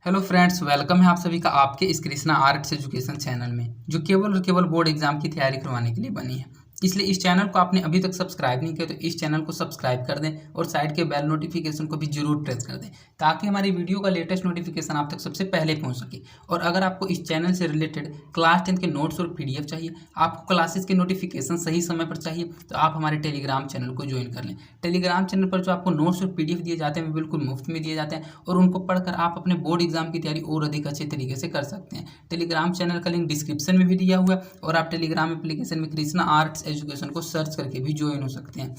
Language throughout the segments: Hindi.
हेलो फ्रेंड्स, वेलकम है आप सभी का आपके इस कृष्णा आर्ट्स एजुकेशन चैनल में, जो केवल और केवल बोर्ड एग्जाम की तैयारी करवाने के लिए बनी है। इसलिए इस चैनल को आपने अभी तक सब्सक्राइब नहीं किया तो इस चैनल को सब्सक्राइब कर दें और साइड के बेल नोटिफिकेशन को भी जरूर प्रेस कर दें, ताकि हमारी वीडियो का लेटेस्ट नोटिफिकेशन आप तक सबसे पहले पहुंच सके। और अगर आपको इस चैनल से रिलेटेड क्लास 10 के नोट्स और PDF चाहिए, आपको क्लासेस के नोटिफिकेशन सही समय पर चाहिए, तो आप हमारे टेलीग्राम चैनल को ज्वाइन कर लें। टेलीग्राम चैनल पर जो आपको नोट्स और PDF दिए जाते हैं वे बिल्कुल मुफ्त में दिए जाते हैं और उनको पढ़कर आप अपने बोर्ड एग्जाम की तैयारी और अधिक अच्छे तरीके से कर सकते हैं। टेलीग्राम चैनल का लिंक डिस्क्रिप्शन में भी दिया हुआ है और आप टेलीग्राम एप्लीकेशन में कृष्णा आर्ट्स एजुकेशन को सर्च करके भी ज्वाइन हो सकते हैं।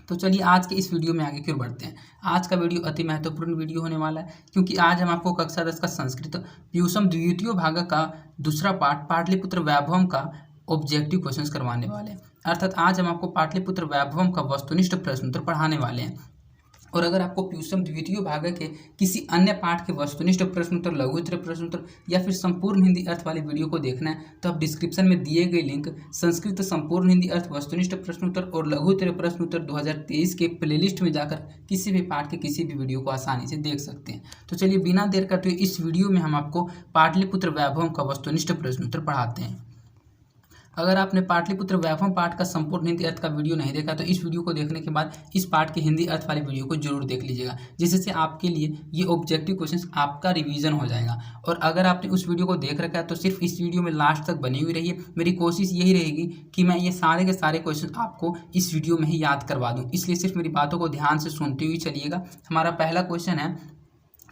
तो चलिए आज के इस वीडियो में आगे क्यों बढ़ते हैं। आज का वीडियो अति महत्वपूर्ण वीडियो होने वाला है, क्योंकि आज हम आपको कक्षा 10 का संस्कृत पीयूषम द्वितीय भाग का दूसरा पार्ट पाटलिपुत्र वैभवम का ऑब्जेक्टिव क्वेश्चंस करवाने वाले हैं। अर्थात आज हम आपको पाटलिपुत्र वैभवम का वस्तुनिष्ठ प्रश्न उत्तर पढ़ाने वाले हैं। और अगर आपको पीयूषम द्वितीय भाग के किसी अन्य पाठ के वस्तुनिष्ठ प्रश्न उत्तर, लघु उत्तर प्रश्न उत्तर या फिर संपूर्ण हिंदी अर्थ वाली वीडियो को देखना है, तो आप डिस्क्रिप्शन में दिए गए लिंक संस्कृत संपूर्ण हिंदी अर्थ वस्तुनिष्ठ प्रश्न उत्तर और लघु उत्तर प्रश्न उत्तर 2023 के प्लेलिस्ट में जाकर किसी भी पाठ के किसी भी वीडियो को आसानी से देख सकते हैं। तो चलिए बिना देर करते हुए इस वीडियो में हम आपको पाटलिपुत्र वैभवम का वस्तुनिष्ठ प्रश्न उत्तर पढ़ाते हैं। अगर आपने पाटलिपुत्र वैभवम पाठ का संपूर्ण हिंदी अर्थ का वीडियो नहीं देखा तो इस वीडियो को देखने के बाद इस पाठ के हिंदी अर्थ वाली वीडियो को जरूर देख लीजिएगा, जिससे आपके लिए ये ऑब्जेक्टिव क्वेश्चंस आपका रिवीजन हो जाएगा। और अगर आपने उस वीडियो को देख रखा है तो सिर्फ इस वीडियो में लास्ट तक बनी हुई रहिए। मेरी कोशिश यही रहेगी कि मैं ये सारे के सारे क्वेश्चन आपको इस वीडियो में ही याद करवा दूँ, इसलिए सिर्फ मेरी बातों को ध्यान से सुनते हुए चलिएगा। हमारा पहला क्वेश्चन है,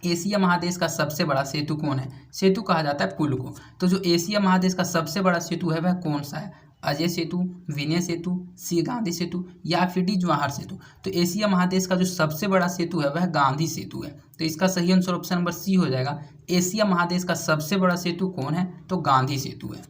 एशिया महादेश का सबसे बड़ा सेतु कौन है। सेतु कहा जाता है पुल को। तो जो एशिया महादेश का सबसे बड़ा सेतु है वह कौन सा है। अजय सेतु, विनय सेतु, सी गांधी सेतु या फिर डी जवाहर सेतु। तो एशिया महादेश का जो सबसे बड़ा सेतु है वह गांधी सेतु है। तो इसका सही आंसर ऑप्शन नंबर सी हो जाएगा। एशिया महादेश का सबसे बड़ा सेतु कौन है, तो गांधी सेतु है।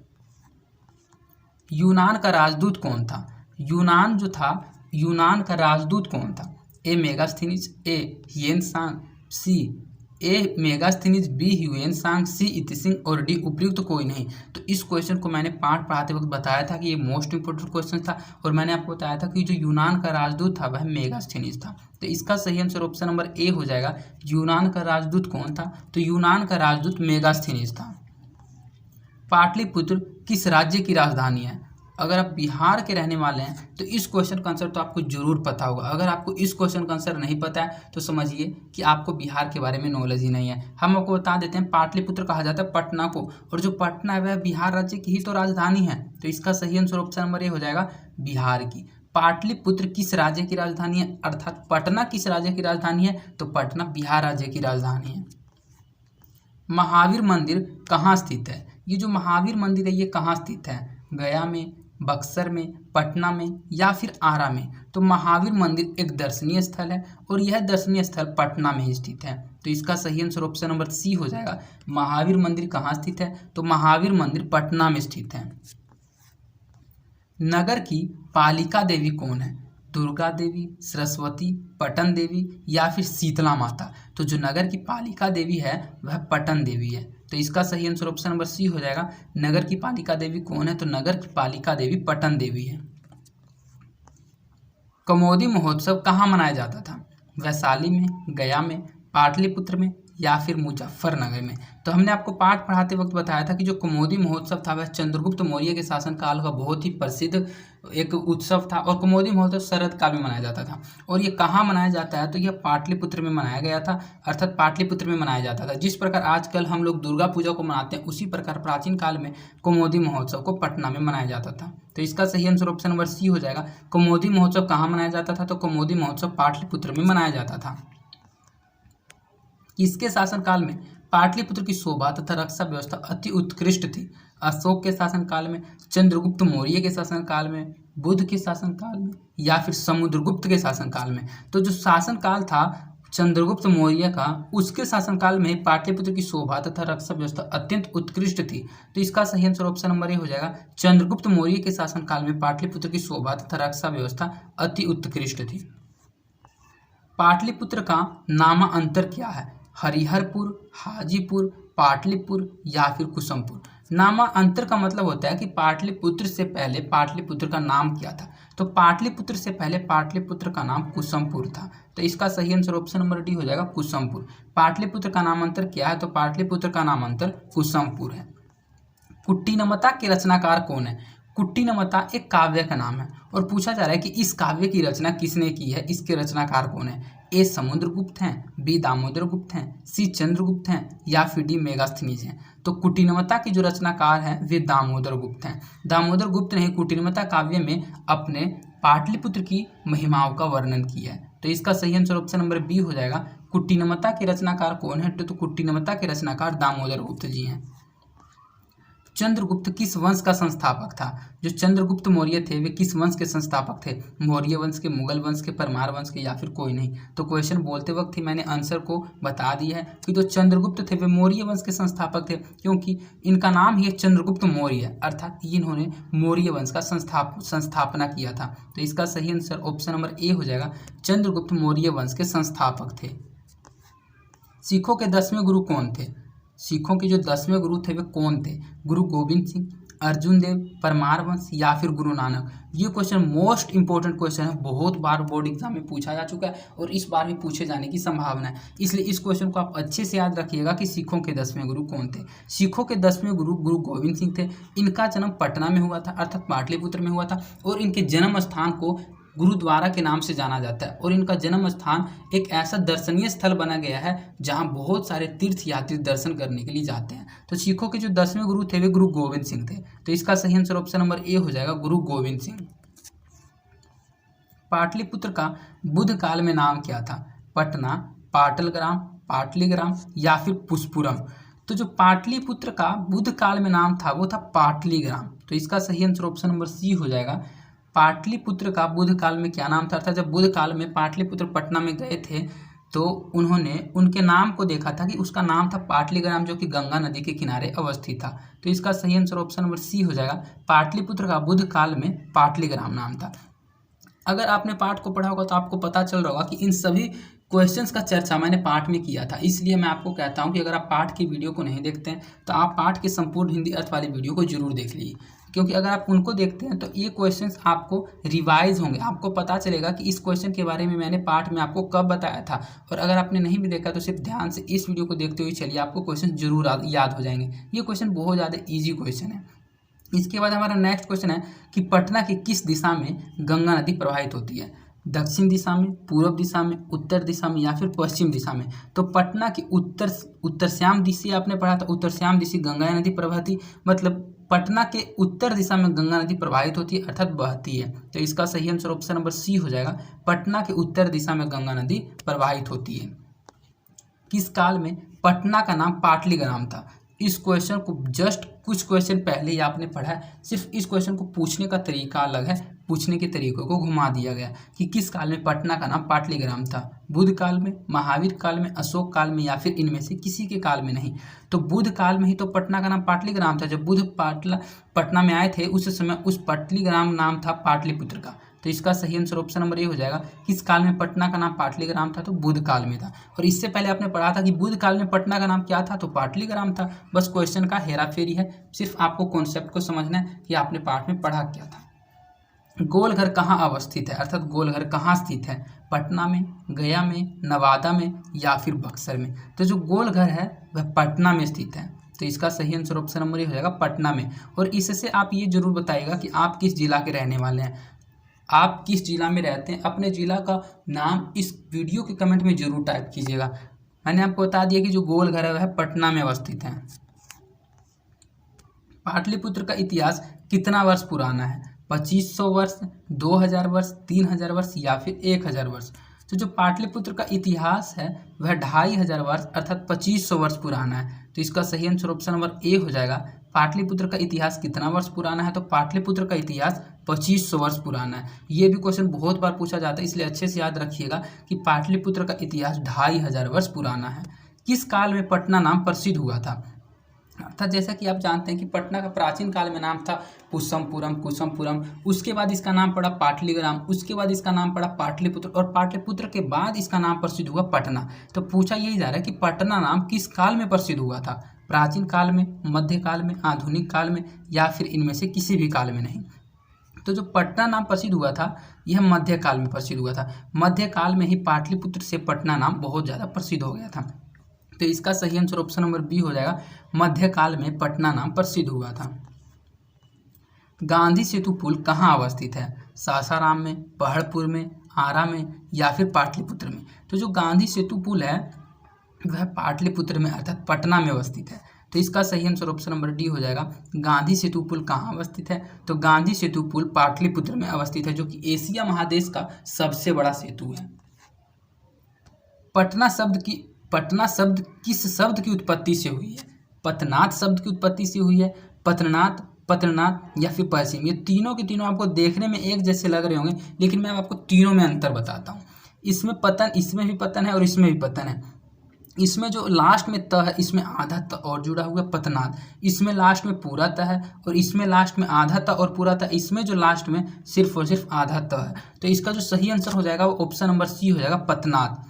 यूनान का राजदूत कौन था। यूनान जो था, यूनान का राजदूत कौन था। ए मेगास्थनीज, ए हियेनसांग, सी ए मेगास्थनीज, बी ह्यूएनसांग, सी इतिसिंग और डी उपयुक्त कोई नहीं। तो इस क्वेश्चन को मैंने पाठ पढ़ाते वक्त बताया था कि ये मोस्ट इंपोर्टेंट क्वेश्चन था और मैंने आपको बताया था कि जो यूनान का राजदूत था वह मेगास्थनीज था। तो इसका सही आंसर ऑप्शन नंबर ए हो जाएगा। यूनान का राजदूत कौन था, तो यूनान का राजदूत मेगास्थनीज था। पाटलिपुत्र किस राज्य की राजधानी है। अगर आप बिहार के रहने वाले हैं तो इस क्वेश्चन का आंसर तो आपको जरूर पता होगा। अगर आपको इस क्वेश्चन का आंसर नहीं पता है तो समझिए कि आपको बिहार के बारे में नॉलेज ही नहीं है। हम आपको बता देते हैं, पाटलिपुत्र कहा जाता है पटना को, और जो पटना है वह बिहार राज्य की ही तो राजधानी है। तो इसका सही आंसर ऑप्शन नंबर ए हो जाएगा, बिहार की। पाटलिपुत्र किस राज्य की राजधानी है, अर्थात पटना किस राज्य की राजधानी है, तो पटना बिहार राज्य की राजधानी है। महावीर मंदिर कहाँ स्थित है। ये जो महावीर मंदिर है ये कहाँ स्थित है, गया में, बक्सर में, पटना में या फिर आरा में। तो महावीर मंदिर एक दर्शनीय स्थल है और यह दर्शनीय स्थल पटना में ही स्थित है। तो इसका सही आंसर ऑप्शन नंबर सी हो जाएगा। महावीर मंदिर कहाँ स्थित है, तो महावीर मंदिर पटना में स्थित है। नगर की पालिका देवी कौन है। दुर्गा देवी, सरस्वती, पटन देवी या फिर शीतला माता। तो जो नगर की पालिका देवी है वह पटन देवी है। तो इसका सही आंसर ऑप्शन नंबर सी हो जाएगा। नगर की पालिका देवी कौन है, तो नगर की पालिका देवी पटन देवी है। कमोदी महोत्सव कहाँ मनाया जाता था। वैशाली में, गया में, पाटलिपुत्र में या फिर मुजफ्फरनगर में। तो हमने आपको पाठ पढ़ाते वक्त बताया था कि जो कमोदी महोत्सव था वह चंद्रगुप्त मौर्य के शासनकाल का बहुत ही प्रसिद्ध एक उत्सव था और कमोदी महोत्सव शरद काल में मनाया जाता था। और ये कहाँ मनाया जाता है, तो यह पाटलिपुत्र में मनाया गया था, अर्थात पाटलिपुत्र में मनाया जाता था। जिस प्रकार आजकल हम लोग दुर्गा पूजा को मनाते हैं उसी प्रकार प्राचीन काल में कमोदी महोत्सव को पटना में मनाया जाता था। तो इसका सही आंसर ऑप्शन नंबर सी हो जाएगा। कमोदी महोत्सव कहाँ मनाया जाता था, तो कमोदी महोत्सव पाटलिपुत्र में मनाया जाता था। किसके शासनकाल में पाटलिपुत्र की शोभा तथा रक्षा व्यवस्था अति उत्कृष्ट थी। अशोक के शासनकाल में, चंद्रगुप्त मौर्य के शासनकाल में, बुद्ध के शासनकाल में या फिर समुद्रगुप्त के शासनकाल में। तो जो शासनकाल था चंद्रगुप्त मौर्य का, उसके शासनकाल में पाटलिपुत्र की शोभा तथा रक्षा व्यवस्था अत्यंत उत्कृष्ट थी। तो इसका सही आंसर ऑप्शन नंबर ए हो जाएगा। चंद्रगुप्त मौर्य के शासनकाल में पाटलिपुत्र की शोभा तथा रक्षा व्यवस्था अति उत्कृष्ट थी। पाटलिपुत्र का नामांतर क्या है। हरिहरपुर, हाजीपुर, पाटलिपुर या फिर कुसुमपुर। नामांतर का मतलब होता है कि पाटलिपुत्र से पहले पाटलिपुत्र का नाम क्या था। तो पाटलिपुत्र से पहले पाटलिपुत्र का नाम कुसुमपुर था। तो इसका सही आंसर ऑप्शन नंबर डी हो जाएगा कुसुमपुर। पाटलिपुत्र का नामांतर क्या है? तो पाटलिपुत्र का नामांतर कुसुमपुर है। कुट्टीनमता के रचनाकार कौन है? कुट्टीनमता एक काव्य का नाम है और पूछा जा रहा है कि इस काव्य की रचना किसने की है, इसके रचनाकार कौन है? ए समुद्रगुप्त हैं, बी दामोदर गुप्त हैं, सी चंद्रगुप्त हैं या फिर डी मेगास्थनीज हैं। तो कुट्टीनमता के जो रचनाकार हैं वे दामोदर गुप्त हैं। दामोदर गुप्त ने कुट्टीनमता काव्य में अपने पाटलिपुत्र की महिमाओं का वर्णन किया है। तो इसका सही आंसर ऑप्शन नंबर बी हो जाएगा। कुट्टीनमता के रचनाकार कौन है? तो कुट्टीनमता के रचनाकार दामोदर गुप्त जी हैं। चंद्रगुप्त किस वंश का संस्थापक था? जो चंद्रगुप्त मौर्य थे वे किस वंश के संस्थापक थे? मौर्य वंश के, मुगल वंश के, परमार वंश के या फिर कोई नहीं? तो क्वेश्चन बोलते वक्त ही मैंने आंसर को बता दिया है कि जो चंद्रगुप्त थे वे मौर्य वंश के संस्थापक थे, क्योंकि इनका नाम ही है चंद्रगुप्त मौर्य, अर्थात इन्होंने मौर्य वंश का संस्थापना किया था। तो इसका सही आंसर ऑप्शन नंबर ए हो जाएगा। चंद्रगुप्त मौर्य वंश के संस्थापक थे। सिखों के 10वें गुरु कौन थे? सिखों के जो 10वें गुरु थे वे कौन थे? गुरु गोविंद सिंह, अर्जुन देव, परमार वंश या फिर गुरु नानक? ये क्वेश्चन मोस्ट इंपॉर्टेंट क्वेश्चन है, बहुत बार बोर्ड एग्जाम में पूछा जा चुका है और इस बार भी पूछे जाने की संभावना है, इसलिए इस क्वेश्चन को आप अच्छे से याद रखिएगा कि सिखों के 10वें गुरु कौन थे। सिखों के 10वें गुरु गुरु गोविंद सिंह थे। इनका जन्म पटना में हुआ था, अर्थात पाटलिपुत्र में हुआ था और इनके जन्म स्थान को गुरुद्वारा के नाम से जाना जाता है और इनका जन्म स्थान एक ऐसा दर्शनीय स्थल बना गया है जहां बहुत सारे तीर्थ यात्री दर्शन करने के लिए जाते हैं। तो सिखों के जो 10वें गुरु थे वे गुरु गोविंद सिंह थे। तो इसका सही आंसर ऑप्शन नंबर ए हो जाएगा, गुरु गोविंद सिंह। पाटलिपुत्र का बुद्ध काल में नाम क्या था? पटना, पाटलग्राम, पाटलीग्राम या फिर पुष्पुरम? तो जो पाटलिपुत्र का बुद्ध काल में नाम था वो था पाटलीग्राम। तो इसका सही आंसर ऑप्शन नंबर सी हो जाएगा। पाटलिपुत्र का बुद्ध काल में क्या नाम था? अर्थात जब बुद्ध काल में पाटलिपुत्र पटना में गए थे तो उन्होंने उनके नाम को देखा था कि उसका नाम था पाटलीग्राम, जो कि गंगा नदी के किनारे अवस्थित था। तो इसका सही आंसर ऑप्शन नंबर सी हो जाएगा। पाटलिपुत्र का बुद्ध काल में पाटलीग्राम नाम था। अगर आपने पाठ को पढ़ा होगा तो आपको पता चल रहा होगा कि इन सभी क्वेश्चंस का चर्चा मैंने पाठ में किया था, इसलिए मैं आपको कहता हूं कि अगर आप पाठ की वीडियो को नहीं देखते हैं तो आप पाठ के संपूर्ण हिंदी अर्थ वाली वीडियो को जरूर देख लीजिए, क्योंकि अगर आप उनको देखते हैं तो ये क्वेश्चंस आपको रिवाइज होंगे, आपको पता चलेगा कि इस क्वेश्चन के बारे में मैंने पाठ में आपको कब बताया था। और अगर आपने नहीं भी देखा तो सिर्फ ध्यान से इस वीडियो को देखते हुए चलिए, आपको क्वेश्चन जरूर याद हो जाएंगे। ये क्वेश्चन बहुत ज़्यादा ईजी क्वेश्चन है। इसके बाद हमारा नेक्स्ट क्वेश्चन है कि पटना की किस दिशा में गंगा नदी प्रवाहित होती है? दक्षिण दिशा में, पूर्व दिशा में, उत्तर दिशा में या फिर पश्चिम दिशा में? तो पटना की उत्तरश्याम दिशा आपने पढ़ा था, उत्तरश्याम दिशा गंगा नदी प्रवाहित, मतलब पटना के उत्तर दिशा में गंगा नदी प्रवाहित होती है अर्थात बहती है। तो इसका सही आंसर ऑप्शन नंबर सी हो जाएगा। पटना के उत्तर दिशा में गंगा नदी प्रवाहित होती है। किस काल में पटना का नाम पाटलीग्राम था? इस क्वेश्चन को जस्ट कुछ क्वेश्चन पहले ही आपने पढ़ा है, सिर्फ इस क्वेश्चन को पूछने का तरीका अलग है, पूछने के तरीकों को घुमा दिया गया कि किस काल में पटना का नाम पाटलीग्राम था? बुद्ध काल में, महावीर काल में, अशोक काल में या फिर इनमें से किसी के काल में नहीं? तो बुद्ध काल में ही तो पटना का नाम पाटलीग्राम था। जब बुद्ध पटना में आए थे उस समय उस पाटलीग्राम नाम था पाटलिपुत्र का। तो इसका सही आंसर ऑप्शन नंबर ए हो जाएगा। किस काल में पटना का नाम पाटलीग्राम था? तो बुद्ध काल में था। और इससे पहले आपने पढ़ा था कि बुद्ध काल में पटना का नाम क्या था? तो पाटलीग्राम था। बस क्वेश्चन का हेराफेरी है, सिर्फ आपको कॉन्सेप्ट को समझना है कि आपने पाठ में पढ़ा क्या था। गोलघर कहाँ अवस्थित है? अर्थात गोलघर कहाँ स्थित है? पटना में, गया में, नवादा में या फिर बक्सर में? तो जो गोलघर है वह पटना में स्थित है। तो इसका सही आंसर ऑप्शन नंबर ए हो जाएगा, पटना में। और इससे आप ये जरूर बताइएगा कि आप किस जिला के रहने वाले हैं, आप किस जिला में रहते हैं। अपने जिला का नाम इस वीडियो के कमेंट में जरूर टाइप कीजिएगा। मैंने आपको बता दिया कि जो गोलघर है वह पटना में अवस्थित है। पाटलिपुत्र का इतिहास कितना वर्ष पुराना है? 2500 वर्ष, 2000 वर्ष, 3000 वर्ष या फिर 1000 वर्ष? तो जो पाटलिपुत्र का इतिहास है वह 2500 वर्ष अर्थात 2500 वर्ष पुराना है। तो इसका सही आंसर ऑप्शन नंबर ए हो जाएगा। पाटलिपुत्र का इतिहास कितना वर्ष पुराना है? तो पाटलिपुत्र का इतिहास 2500 वर्ष पुराना है। ये भी क्वेश्चन बहुत बार पूछा जाता है, इसलिए अच्छे से याद रखिएगा कि पाटलिपुत्र का इतिहास 2500 वर्ष पुराना है। किस काल में पटना नाम प्रसिद्ध हुआ था? अर्थात जैसा कि आप जानते हैं कि पटना का प्राचीन काल में नाम था कुसुमपुरम, उसके बाद इसका नाम पड़ा पाटलीग्राम, उसके बाद इसका नाम पड़ा पाटलिपुत्र और पाटलिपुत्र के बाद इसका नाम प्रसिद्ध हुआ पटना। तो पूछा यही जा रहा है कि पटना नाम किस काल में प्रसिद्ध हुआ था? प्राचीन काल में, मध्यकाल में, आधुनिक काल में या फिर इनमें से किसी भी काल में नहीं? तो जो पटना नाम प्रसिद्ध हुआ था यह मध्यकाल में प्रसिद्ध हुआ था। मध्यकाल में ही पाटलिपुत्र से पटना नाम बहुत ज़्यादा प्रसिद्ध हो गया था। तो इसका सही आंसर ऑप्शन नंबर बी हो जाएगा, मध्यकाल में पटना नाम प्रसिद्ध हुआ था। गांधी सेतु पुल कहाँ अवस्थित है? सासाराम में, पहाड़पुर में, आरा में या फिर पाटलिपुत्र में? तो जो गांधी सेतु पुल है वह पाटलिपुत्र में अर्थात पटना में अवस्थित है। तो इसका सही आंसर ऑप्शन नंबर डी हो जाएगा। गांधी सेतु पुल कहाँ अवस्थित है? तो गांधी सेतु पुल पाटलिपुत्र में अवस्थित है, जो कि एशिया महादेश का सबसे बड़ा सेतु है। पटना शब्द किस शब्द की उत्पत्ति से हुई है? पतनाथ शब्द की उत्पत्ति से हुई है, पतनाथ, पत्रनाथ या फिर पश्चिम। ये तीनों के तीनों आपको देखने में एक जैसे लग रहे होंगे, लेकिन मैं आपको तीनों में अंतर बताता हूँ। इसमें पतन, इसमें भी पतन है और इसमें भी पतन है। इसमें जो लास्ट में त है इसमें आधा त और जुड़ा हुआ पतनाथ, इसमें लास्ट में पूरा त है और इसमें लास्ट में आधा त और पूरा त, इसमें जो लास्ट में सिर्फ और सिर्फ आधा त है। तो इसका जो सही आंसर हो जाएगा वो ऑप्शन नंबर सी हो जाएगा, पतनाथ।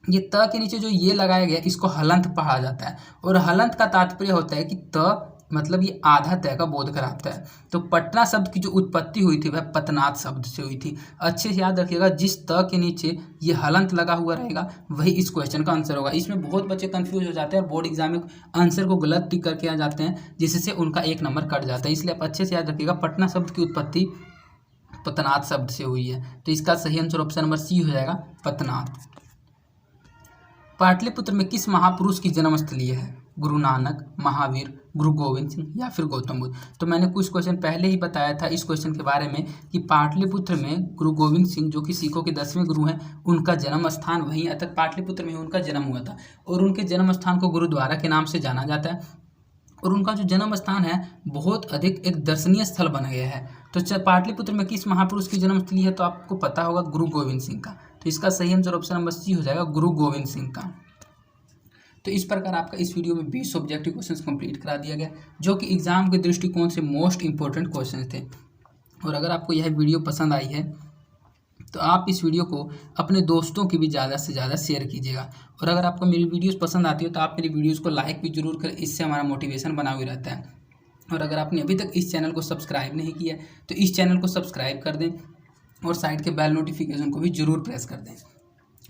ये त के नीचे जो ये लगाया गया इसको हलंत पढ़ा जाता है और हलंत का तात्पर्य होता है कि त मतलब ये आधा तय का बोध कराता है। तो पटना शब्द की जो उत्पत्ति हुई थी वह पतनाथ शब्द से हुई थी। अच्छे से याद रखिएगा, जिस त के नीचे ये हलंत लगा हुआ रहेगा वही इस क्वेश्चन का आंसर होगा। इसमें बहुत बच्चे कंफ्यूज हो जाते हैं और बोर्ड एग्जाम में आंसर को गलत टिक करके आ जाते हैं, जिससे उनका एक नंबर कट जाता है। इसलिए आप अच्छे से याद रखिएगा, पटना शब्द की उत्पत्ति पतनाथ शब्द से हुई है। तो इसका सही आंसर ऑप्शन नंबर सी हो जाएगा, पतनाथ। पाटलिपुत्र में किस महापुरुष की जन्मस्थली है? गुरु नानक, महावीर, गुरु गोविंद सिंह या फिर गौतम बुद्ध? तो मैंने कुछ क्वेश्चन पहले ही बताया था इस क्वेश्चन के बारे में कि पाटलिपुत्र में गुरु गोविंद सिंह जो कि सिखों के 10वें गुरु हैं, उनका जन्म स्थान वहीं अर्थात पाटलिपुत्र में उनका जन्म हुआ था और उनके जन्म स्थान को गुरुद्वारा के नाम से जाना जाता है और उनका जो जन्म स्थान है बहुत अधिक एक दर्शनीय स्थल बन गया है। तो पाटलिपुत्र में किस महापुरुष की जन्मस्थली है? तो आपको पता होगा, गुरु गोविंद सिंह का। तो इसका सही आंसर ऑप्शन नंबर सी हो जाएगा, गुरु गोविंद सिंह का। तो इस प्रकार आपका इस वीडियो में 20 ऑब्जेक्टिव क्वेश्चंस कंप्लीट करा दिया गया, जो कि एग्जाम के दृष्टिकोण से मोस्ट इंपॉर्टेंट क्वेश्चन थे। और अगर आपको यह वीडियो पसंद आई है तो आप इस वीडियो को अपने दोस्तों की भी ज़्यादा से ज़्यादा शेयर कीजिएगा। और अगर आपको मेरी वीडियोस पसंद आती हो तो आप मेरी वीडियोज़ को लाइक भी जरूर करें, इससे हमारा मोटिवेशन बना हुआ रहता है। और अगर आपने अभी तक इस चैनल को सब्सक्राइब नहीं किया तो इस चैनल को सब्सक्राइब कर दें और साइड के बेल नोटिफिकेशन को भी जरूर प्रेस कर दें।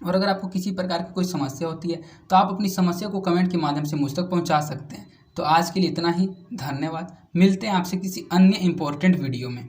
और अगर आपको किसी प्रकार की कोई समस्या होती है तो आप अपनी समस्या को कमेंट के माध्यम से मुझ तक पहुंचा सकते हैं। तो आज के लिए इतना ही, धन्यवाद। मिलते हैं आपसे किसी अन्य इम्पोर्टेंट वीडियो में।